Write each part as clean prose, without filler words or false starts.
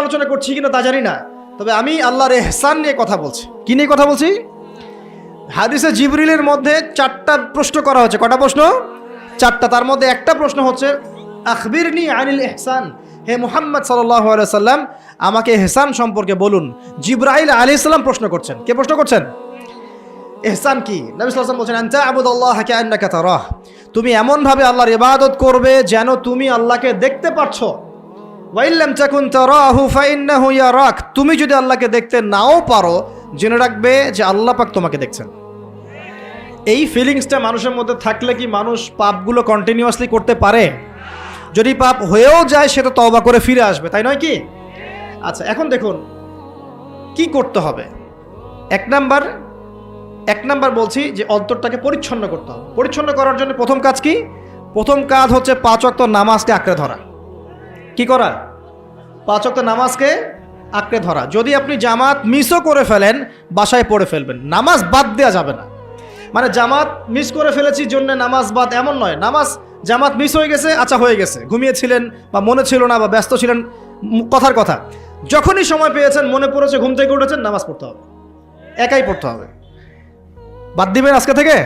আলোচনা করছি কিনা তা জানি না, তবে আমি আল্লাহর ইহসান নিয়ে কথা বলছি। কি নিয়ে কথা বলছি? হাদিসে জিবরিলের মধ্যে 4টা প্রশ্ন করা হয়েছে। কটা প্রশ্ন? 4টা। তার মধ্যে একটা প্রশ্ন হচ্ছে আখবিরনি আনিল ইহসান, হে মুহাম্মদ সাল্লাল্লাহু আলাইহি সাল্লাম আমাকে ইহসান সম্পর্কে বলুন। জিবরাইল আলাইহিস সালাম প্রশ্ন করছেন। কে প্রশ্ন করছেন? ইহসান কি? নবী সাল্লাল্লাহু আলাইহি ওয়াসাল্লাম বলেছেন আনতা আবুদাল্লাহ কাআন্নাকা তারাহ, তুমি এমন ভাবে আল্লাহর ইবাদত করবে যেন তুমি আল্লাহকে দেখতে পাচ্ছো। ওয়া ইল্লাম তাকুন তারাহু ফাইন্নাহু ইয়ারাক, তুমি যদি আল্লাহকে দেখতে নাও পারো জেনে রাখবে যে আল্লাহ পাক তোমাকে দেখছেন। এই ফিলিংসটা মানুষের মধ্যে থাকলে কি মানুষ পাপগুলো কন্টিনিউয়াসলি করতে পারে? যদি পাপ হয়েও যায় সেটা তওবা করে ফিরে আসবে, তাই নয় কি? আচ্ছা, এখন দেখুন কি করতে হবে। এক নাম্বার বলছি যে অন্তরটাকে পরিচ্ছন্ন করতে হবে। পরিচ্ছন্ন করার জন্য প্রথম কাজ কি? প্রথম কাজ হচ্ছে 5 ওয়াক্ত নামাজকে আঁকড়ে ধরা। কি করা? 5 ওয়াক্ত নামাজকে আঁকড়ে ধরা। যদি আপনি জামাত মিসও করে ফেলেন বাসায় পড়ে ফেলবেন, নামাজ বাদ দেওয়া যাবে না। মানে জামাত মিস করে ফেলেছি জন্য নামাজ বাদ এমন নয়। জামাত মিস হয়ে গেছে, আচ্ছা হয়ে গেছে, ঘুমিয়েছিলেন বা মনে ছিল না বা ব্যস্ত ছিলেন, কথার কথা যখনই সময় পেয়েছেন, মনে পড়েছে, ঘুম থেকে উঠেছেন, নামাজ পড়তে হবে, একাই পড়তে হবে। বাদ দিবেন আজকে থেকে?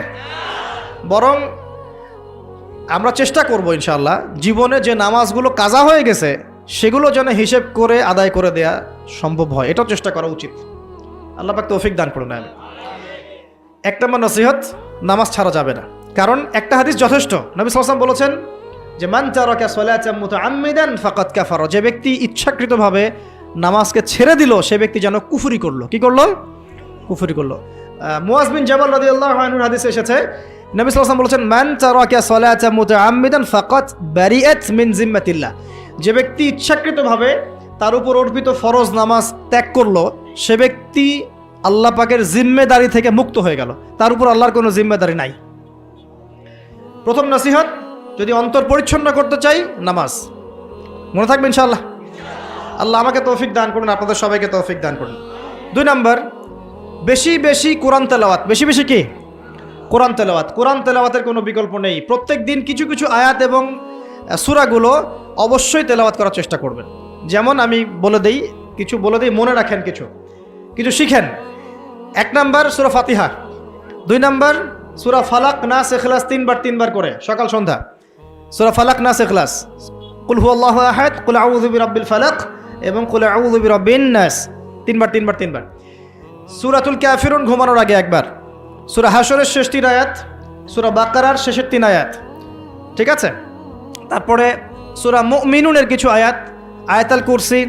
বরং আমরা চেষ্টা করব ইনশাআল্লাহ জীবনে যে নামাজগুলো কাজা হয়ে গেছে সেগুলো যেন হিসেব করে আদায় করে দেয়া সম্ভব হয়, এটাও চেষ্টা করা উচিত। আল্লাহ পাক তৌফিক দান করুন। আমি 1 নম্বর নসিহত, নামাজ ছাড়া যাবে না। কারণ একটা হাদিস যথেষ্ট। নবী সাল্লাল্লাহু আলাইহি ওয়াসাল্লাম বলেছেন যে মান তারাকা সালাতান মুতাআম্মিদান ফাকাদ কাফারা, যে ব্যক্তি ইচ্ছাকৃতভাবে নামাজকে ছেড়ে দিল সে ব্যক্তি যেন কুফরি করলো। কি করলো? কুফরি করলো। মুয়াজ বিন জাবাল রাদিয়াল্লাহু আনহুর হাদিসে এসেছে নবী সাল্লাল্লাহু আলাইহি ওয়াসাল্লাম বলেছেন মান তারাকা সালাতান মুতাআম্মিদান ফাকাদ বারিআত মিন জিম্মাতিল্লাহ, যে ব্যক্তি ইচ্ছাকৃতভাবে তার উপর অর্পিত ফরজ নামাজ ত্যাগ করলো সে ব্যক্তি আল্লাহ পাকের জিম্মেদারি থেকে মুক্ত হয়ে গেল, তার উপর আল্লাহর কোনো জিম্মেদারি নাই। প্রথম নসিহত, যদি অন্তর পরিচ্ছন্ন করতে চাই নামাজ। মনে থাকবে ইনশাআল্লাহ। আল্লাহ আমাকে তৌফিক দান করুন, আপনাদের সবাইকে তৌফিক দান করুন। 2 নম্বর, বেশি বেশি কোরআন তেলাওয়াত। বেশি বেশি কি? কোরআন তেলাওয়াত। কোরআন তেলাওয়াতের কোনো বিকল্প নেই। প্রত্যেক দিন কিছু কিছু আয়াত এবং সূরাগুলো অবশ্যই তেলাওয়াত করার চেষ্টা করবেন। যেমন আমি বলে দেই, মনে রাখেন, কিছু শিখেন। 1 নম্বর সূরা ফাতিহা, 2 নম্বর সূরা ফালাক নাস ইখলাস 3 বার করে সকাল সন্ধ্যা। সূরা ফালাক নাস ইখলাস, কুল হুয়াল্লাহু আহাদ, কুল আউযু বিরাব্বিল ফালাক এবং কুল আউযু বিরাব্বিন নাস 3 বার। সূরাতুল কাফিরুন ঘুমানোর আগে 1 বার। সূরা হাশরের শেষ 3 আয়াত, সূরা বাকারার শেষের 3 আয়াত, ঠিক আছে? তারপরে সূরা মুমিনুনের কিছু আয়াত, আয়াতুল কুরসি,